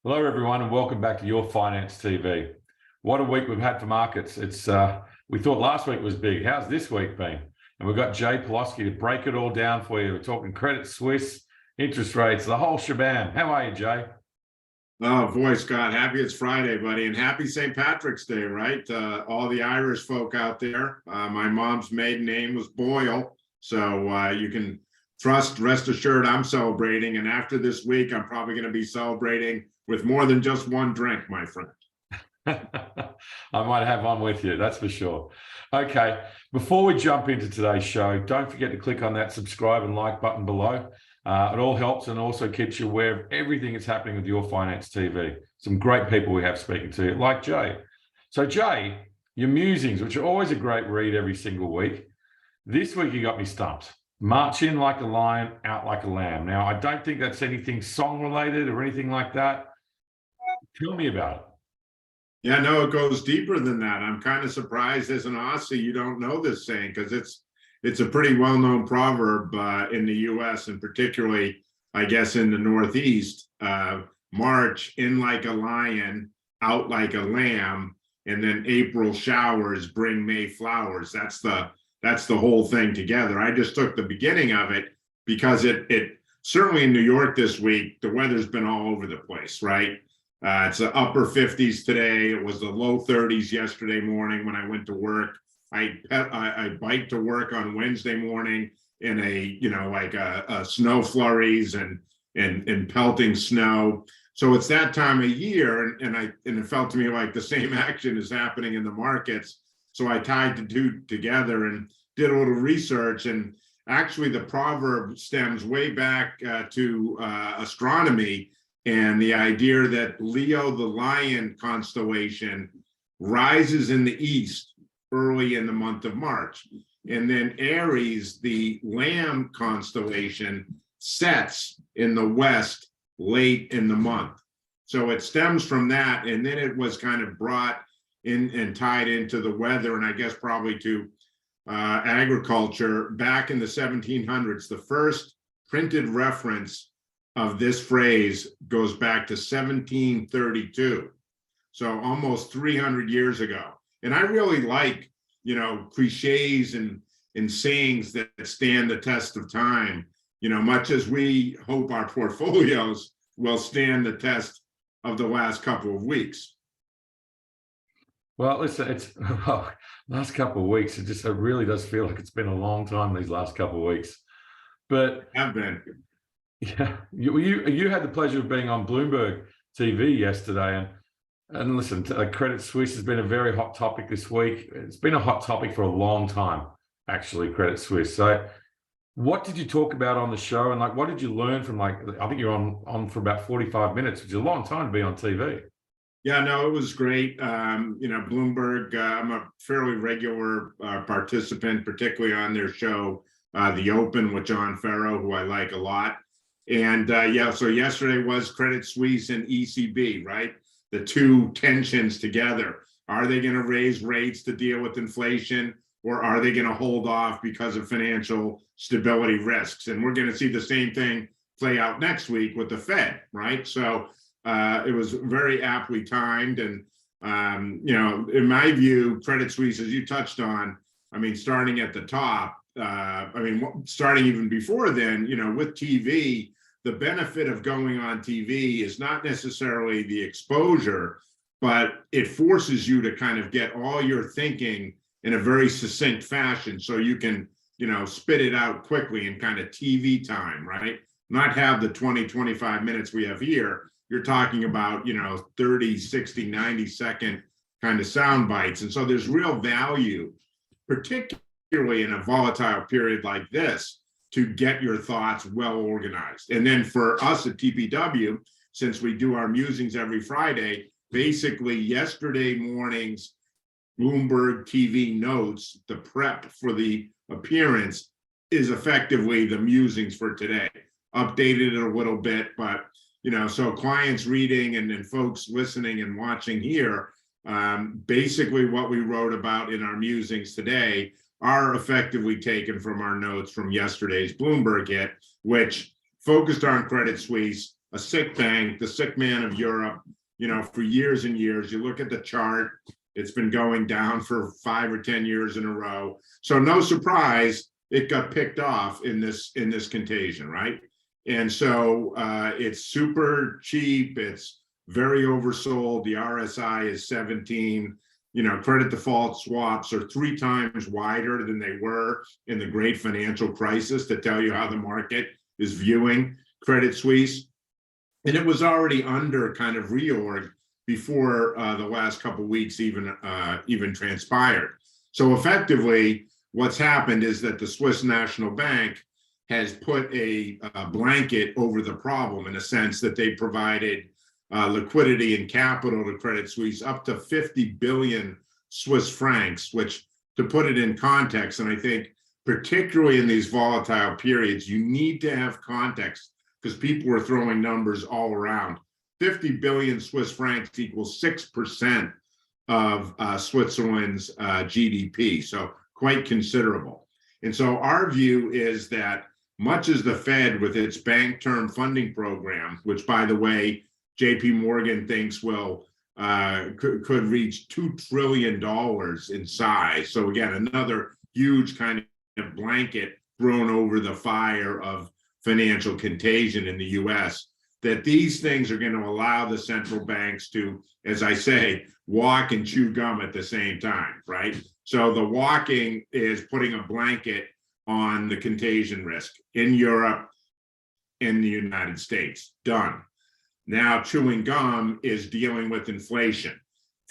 Hello, everyone, and welcome back to Your Finance TV. What a week we've had for markets. We thought last week was big. How's this week been? And we've got Jay Pelosky to break it all down for you. We're talking credit, Suisse, interest rates, the whole shebang. How are you, Jay? Oh boy, Scott, happy it's Friday, buddy, and happy St. Patrick's Day, right? All the Irish folk out there. My mom's maiden name was Boyle, so you can rest assured I'm celebrating. And after this week, I'm probably going to be celebrating with more than just one drink, my friend. I might have one with you, that's for sure. Okay, before we jump into today's show, don't forget to click on that subscribe and like button below. It all helps and also keeps you aware of everything that's happening with Your Finance TV. Some great people we have speaking to you, like Jay. So Jay, your musings, which are always a great read every single week. This week you got me stumped. March in like a lion, out like a lamb. Now, I don't think that's anything song related or anything like that. Tell me about it. Yeah, no, it goes deeper than that. I'm kind of surprised as an Aussie you don't know this saying, because it's a pretty well-known proverb in the U.S. and particularly, I guess, in the Northeast. March in like a lion, out like a lamb, and then April showers bring May flowers. That's the whole thing together. I just took the beginning of it because it certainly in New York this week, the weather's been all over the place, right? It's the upper 50s today. It was the low 30s yesterday morning when I went to work. I biked to work on Wednesday morning in a snow flurries and pelting snow. So it's that time of year, and it felt to me like the same action is happening in the markets. So I tied the two together and did a little research, and actually the proverb stems way back to astronomy and the idea that Leo, the lion constellation, rises in the east early in the month of March. And then Aries, the lamb constellation, sets in the west late in the month. So it stems from that. And then it was kind of brought in and tied into the weather, and I guess probably to agriculture back in the 1700s. The first printed reference of this phrase goes back to 1732. So almost 300 years ago. And I really like, cliches and sayings that stand the test of time, much as we hope our portfolios will stand the test of the last couple of weeks. Well, listen, last couple of weeks, it really does feel like it's been a long time these last couple of weeks. But have been. Yeah, you had the pleasure of being on Bloomberg TV yesterday, and listen, Credit Suisse has been a very hot topic this week. It's been a hot topic for a long time, actually, Credit Suisse. So what did you talk about on the show, and what did you learn from, I think you're on for about 45 minutes, which is a long time to be on TV. Yeah, no, it was great. Bloomberg, I'm a fairly regular participant, particularly on their show, The Open with John Farrow, who I like a lot. And so yesterday was Credit Suisse and ECB, right? The two tensions together. Are they going to raise rates to deal with inflation, or are they going to hold off because of financial stability risks? And we're going to see the same thing play out next week with the Fed, right? So it was very aptly timed. And, in my view, Credit Suisse, as you touched on, starting at the top, starting even before then, with TV, the benefit of going on TV is not necessarily the exposure, but it forces you to kind of get all your thinking in a very succinct fashion so you can, spit it out quickly in kind of TV time, right? Not have the 20, 25 minutes we have here. You're talking about, 30, 60, 90-second kind of sound bites. And so there's real value, particularly in a volatile period like this, to get your thoughts well organized. And then for us at TPW, since we do our musings every Friday, basically yesterday morning's Bloomberg TV notes, the prep for the appearance, is effectively the musings for today. Updated it a little bit, but so clients reading and then folks listening and watching here, basically what we wrote about in our musings today are effectively taken from our notes from yesterday's Bloomberg hit, which focused on Credit Suisse, a sick bank, the sick man of Europe, for years and years. You look at the chart, it's been going down for 5 or 10 years in a row. So no surprise, it got picked off in this contagion, right? And so it's super cheap. It's very oversold. The RSI is 17. Credit default swaps are 3 times wider than they were in the great financial crisis, to tell you how the market is viewing Credit Suisse. And it was already under kind of reorg before the last couple of weeks even transpired. So effectively, what's happened is that the Swiss National Bank has put a blanket over the problem, in a sense that they provided liquidity and capital to Credit Suisse up to 50 billion Swiss francs, which, to put it in context, and I think particularly in these volatile periods, you need to have context, because people were throwing numbers all around. 50 billion Swiss francs equals 6% of Switzerland's GDP, so quite considerable. And so our view is that, much as the Fed with its bank term funding program, which, by the way, JP Morgan thinks could reach $2 trillion in size. So again, another huge kind of blanket thrown over the fire of financial contagion in the US, that these things are going to allow the central banks to, as I say, walk and chew gum at the same time, right? So the walking is putting a blanket on the contagion risk in Europe, in the United States. Done. Now chewing gum is dealing with inflation.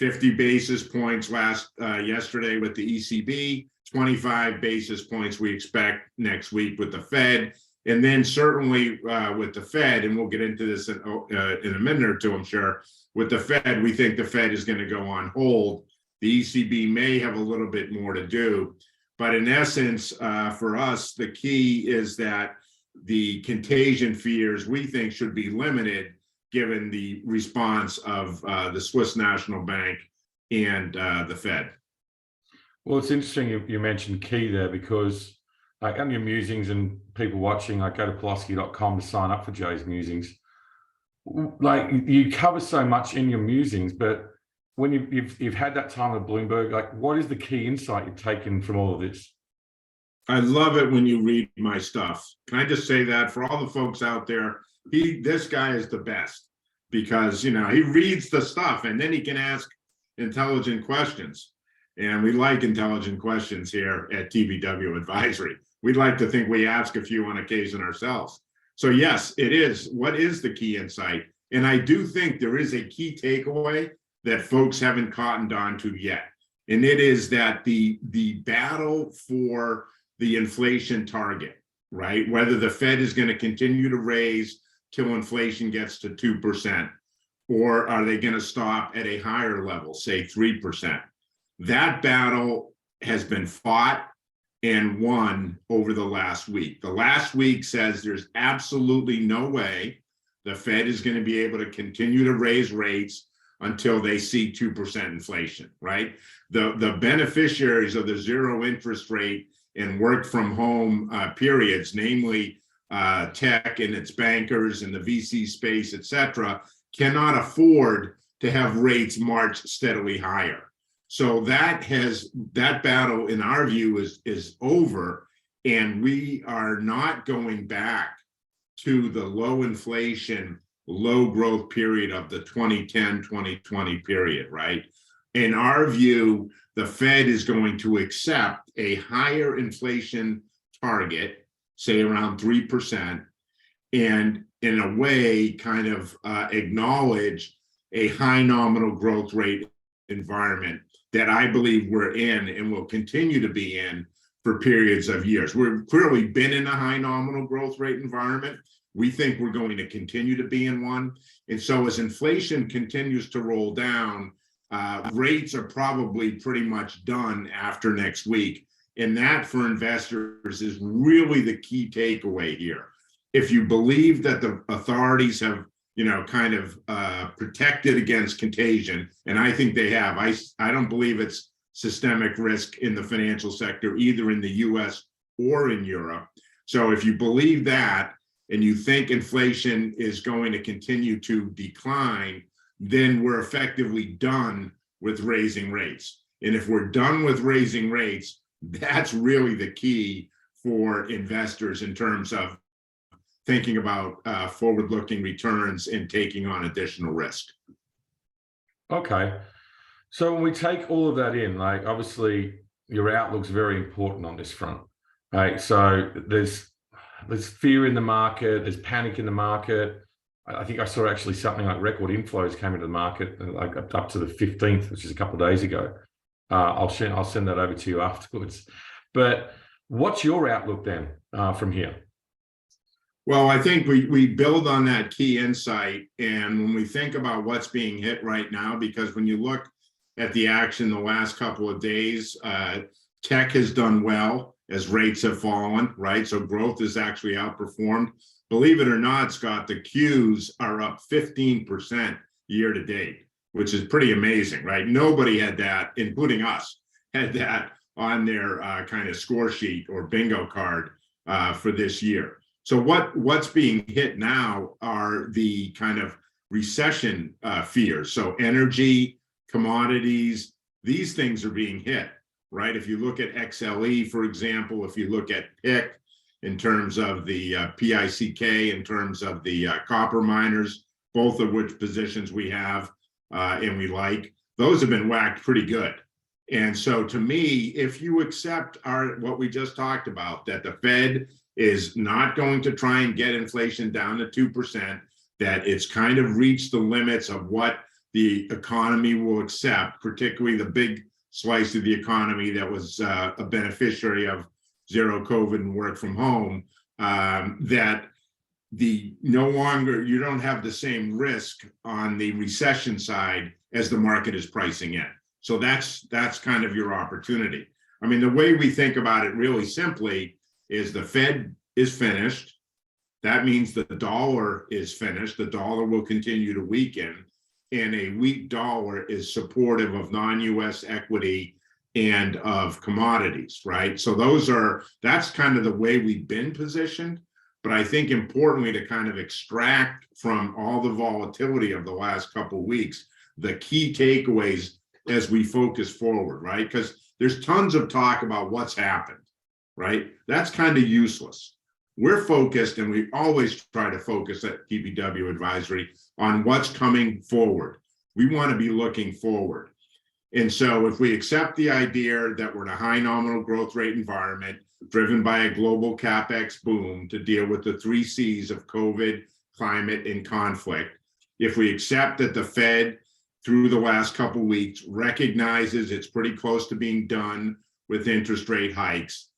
50 basis points yesterday with the ECB, 25 basis points we expect next week with the Fed. And then certainly with the Fed, and we'll get into this in a minute or two, I'm sure, with the Fed, we think the Fed is going to go on hold. The ECB may have a little bit more to do. But in essence, for us, the key is that the contagion fears, we think, should be limited, given the response of the Swiss National Bank and the Fed. Well, it's interesting you mentioned key there, because like on your musings and people watching, like go to Pelosky.com to sign up for Jay's musings. Like you cover so much in your musings, but when you've had that time at Bloomberg, like what is the key insight you've taken from all of this? I love it when you read my stuff. Can I just say that for all the folks out there, this guy is the best, because he reads the stuff and then he can ask intelligent questions. And we like intelligent questions here at TBW Advisory. We'd like to think we ask a few on occasion ourselves. So yes, it is. What is the key insight? And I do think there is a key takeaway that folks haven't cottoned on to yet. And it is that the battle for the inflation target, right? Whether the Fed is going to continue to raise till inflation gets to 2%, or are they going to stop at a higher level, say 3%? That battle has been fought and won over the last week. The last week says there's absolutely no way the Fed is going to be able to continue to raise rates until they see 2% inflation, right? The beneficiaries of the zero interest rate and work from home periods, namely tech and its bankers and the VC space, et cetera, cannot afford to have rates march steadily higher. So that battle, in our view, is over, and we are not going back to the low inflation, low growth period of the 2010, 2020 period, right? In our view, the Fed is going to accept a higher inflation target, say around 3%, and in a way kind of acknowledge a high nominal growth rate environment that I believe we're in and will continue to be in for periods of years. We've clearly been in a high nominal growth rate environment. We think we're going to continue to be in one. And so as inflation continues to roll down, rates are probably pretty much done after next week. And that, for investors, is really the key takeaway here. If you believe that the authorities have kind of protected against contagion, and I think they have. I don't believe it's systemic risk in the financial sector, either in the US or in Europe. So if you believe that, and you think inflation is going to continue to decline, then we're effectively done with raising rates. And if we're done with raising rates, that's really the key for investors in terms of thinking about forward-looking returns and taking on additional risk. Okay. So when we take all of that in, like obviously your outlook's very important on this front, right? So there's fear in the market, there's panic in the market. I think I saw actually something like record inflows came into the market like up to the 15th, which is a couple of days ago. I'll send that over to you afterwards. But what's your outlook then from here? Well, I think we build on that key insight. And when we think about what's being hit right now, because when you look at the action the last couple of days, tech has done well as rates have fallen, right? So growth has actually outperformed. Believe it or not, Scott, the Qs are up 15% year to date, which is pretty amazing, right? Nobody had that, including us, had that on their kind of score sheet or bingo card for this year. So what's being hit now are the kind of recession fears. So energy, commodities, these things are being hit, right? If you look at XLE, for example, if you look at PIC in terms of the PICK, in terms of the copper miners, both of which positions we have and we like, those have been whacked pretty good. And so to me, if you accept what we just talked about, that the Fed is not going to try and get inflation down to 2%, that it's kind of reached the limits of what the economy will accept, particularly the big slice of the economy that was a beneficiary of zero COVID and work from home, that no longer, you don't have the same risk on the recession side as the market is pricing in. So that's kind of your opportunity. I mean, the way we think about it really simply is the Fed is finished. That means the dollar is finished. The dollar will continue to weaken, and a weak dollar is supportive of non-US equity and of commodities, right? So that's kind of the way we've been positioned. But I think importantly, to kind of extract from all the volatility of the last couple of weeks, the key takeaways as we focus forward, right? Because there's tons of talk about what's happened, right? That's kind of useless. We're focused, and we always try to focus at TBW Advisory on what's coming forward. We want to be looking forward. And so if we accept the idea that we're in a high nominal growth rate environment driven by a global CapEx boom to deal with the 3 C's of COVID, climate, and conflict, if we accept that the Fed through the last couple of weeks recognizes it's pretty close to being done with interest rate hikes,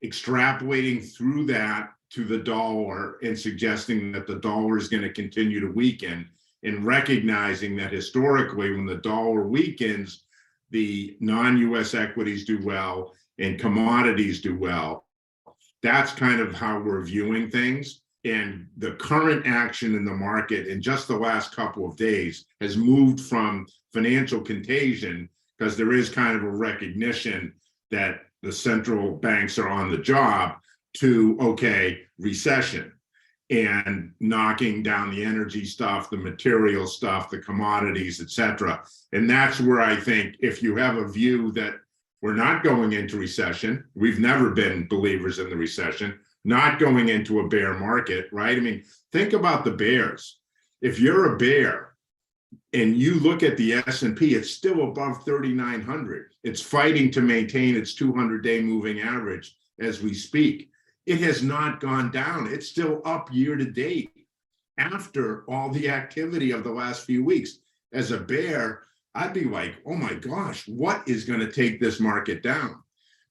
extrapolating through that to the dollar and suggesting that the dollar is going to continue to weaken, and recognizing that historically when the dollar weakens, the non-US equities do well and commodities do well. That's kind of how we're viewing things. And the current action in the market in just the last couple of days has moved from financial contagion, because there is kind of a recognition that the central banks are on the job, to, okay, recession, and knocking down the energy stuff, the material stuff, the commodities, et cetera. And that's where I think if you have a view that we're not going into recession, we've never been believers in the recession, not going into a bear market, right? I mean, think about the bears. If you're a bear and you look at the S&P, it's still above 3,900. It's fighting to maintain its 200-day moving average as we speak. It has not gone down. It's still up year to date after all the activity of the last few weeks. As a bear, I'd be like, oh my gosh, what is going to take this market down?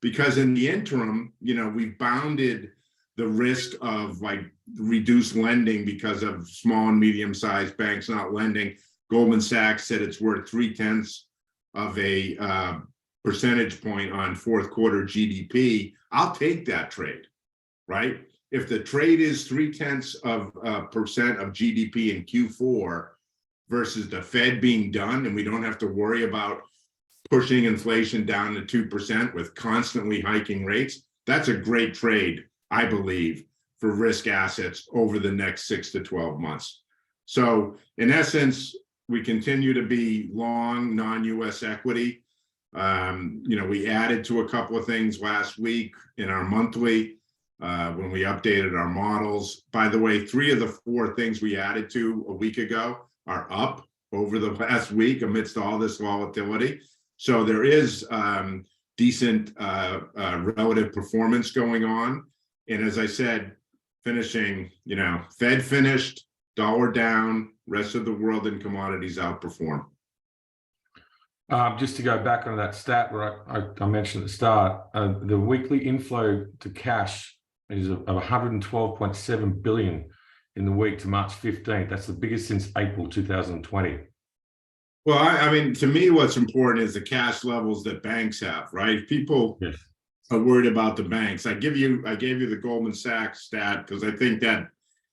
Because in the interim, we've bounded the risk of like reduced lending because of small and medium-sized banks not lending. Goldman Sachs said it's worth 0.3 of a percentage point on fourth quarter GDP. I'll take that trade, right? If the trade is 0.3% of GDP in Q4 versus the Fed being done, and we don't have to worry about pushing inflation down to 2% with constantly hiking rates, that's a great trade, I believe, for risk assets over the next 6 to 12 months. So in essence, we continue to be long non-US equity. We added to a couple of things last week in our monthly when we updated our models. By the way, 3 of the 4 things we added to a week ago are up over the last week amidst all this volatility. So there is decent relative performance going on. And as I said, finishing, Fed finished, dollar down, rest of the world and commodities outperform. Just to go back on that stat where I mentioned at the start, the weekly inflow to cash is of 112.7 billion in the week to March 15th. That's the biggest since April 2020. Well, I mean, to me, what's important is the cash levels that banks have, right? People are worried about the banks. I gave you the Goldman Sachs stat because I think that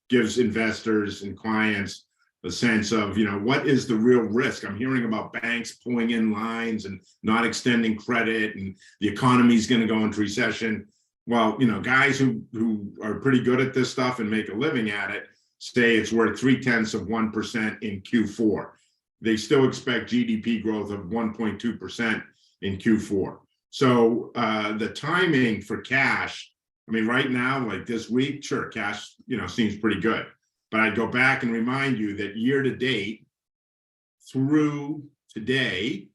gives investors and clients a sense of, what is the real risk? I'm hearing about banks pulling in lines and not extending credit, and the economy is going to go into recession. Well, guys who are pretty good at this stuff and make a living at it say it's worth 0.3% in Q4. They still expect GDP growth of 1.2% in Q4. So the timing for cash, I mean, right now, like this week, sure, cash, seems pretty good. But I'd go back and remind you that year to date through today,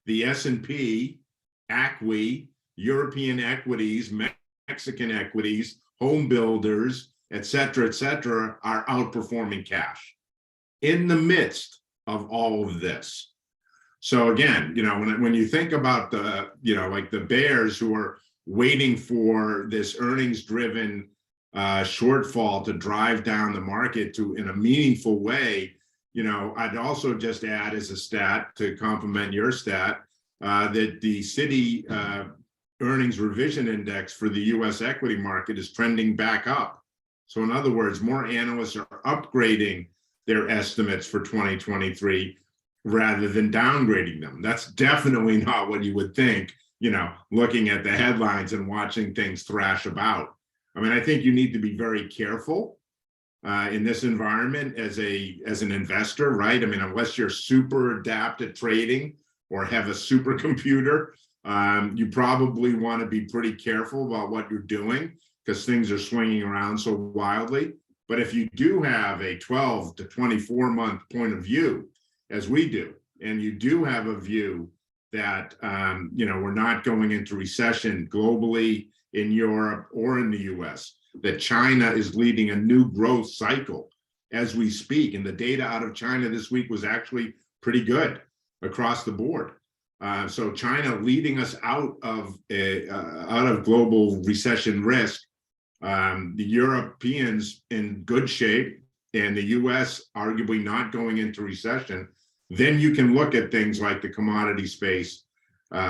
the S&P, ACWI, European equities, Mexican equities, home builders, et cetera, are outperforming cash in the midst of all of this. So again, when you think about the, like the bears who are waiting for this earnings-driven shortfall to drive down the market in a meaningful way, I'd also just add as a stat to complement your stat that the Citi earnings revision index for the U.S. equity market is trending back up. So in other words, more analysts are upgrading their estimates for 2023 rather than downgrading them. That's definitely not what you would think, looking at the headlines and watching things thrash about. I mean, I think you need to be very careful in this environment as an investor, right? I mean, unless you're super adept at trading or have a supercomputer, you probably want to be pretty careful about what you're doing because things are swinging around so wildly. But if you do have a 12 to 24 month point of view, as we do, and you do have a view that, we're not going into recession globally in Europe or in the US, that China is leading a new growth cycle as we speak. And the data out of China this week was actually pretty good across the board. So China leading us out of global recession risk. The Europeans in good shape and the US arguably not going into recession. Then you can look at things like the commodity space,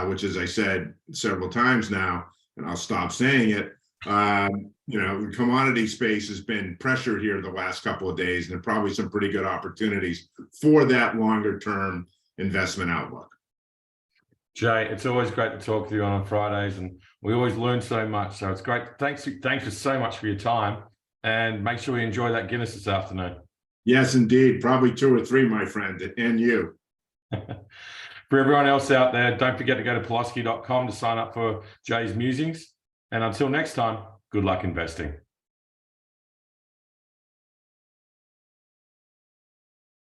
which, as I said several times now, and I'll stop saying it, the commodity space has been pressured here the last couple of days, and there are probably some pretty good opportunities for that longer term investment outlook. Jay, it's always great to talk to you on Fridays, and we always learn so much. So it's great. Thanks for so much for your time, and make sure you enjoy that Guinness this afternoon. Yes, indeed. Probably 2 or 3, my friend, and you. For everyone else out there, don't forget to go to Pelosky.com to sign up for Jay's Musings. And until next time, good luck investing.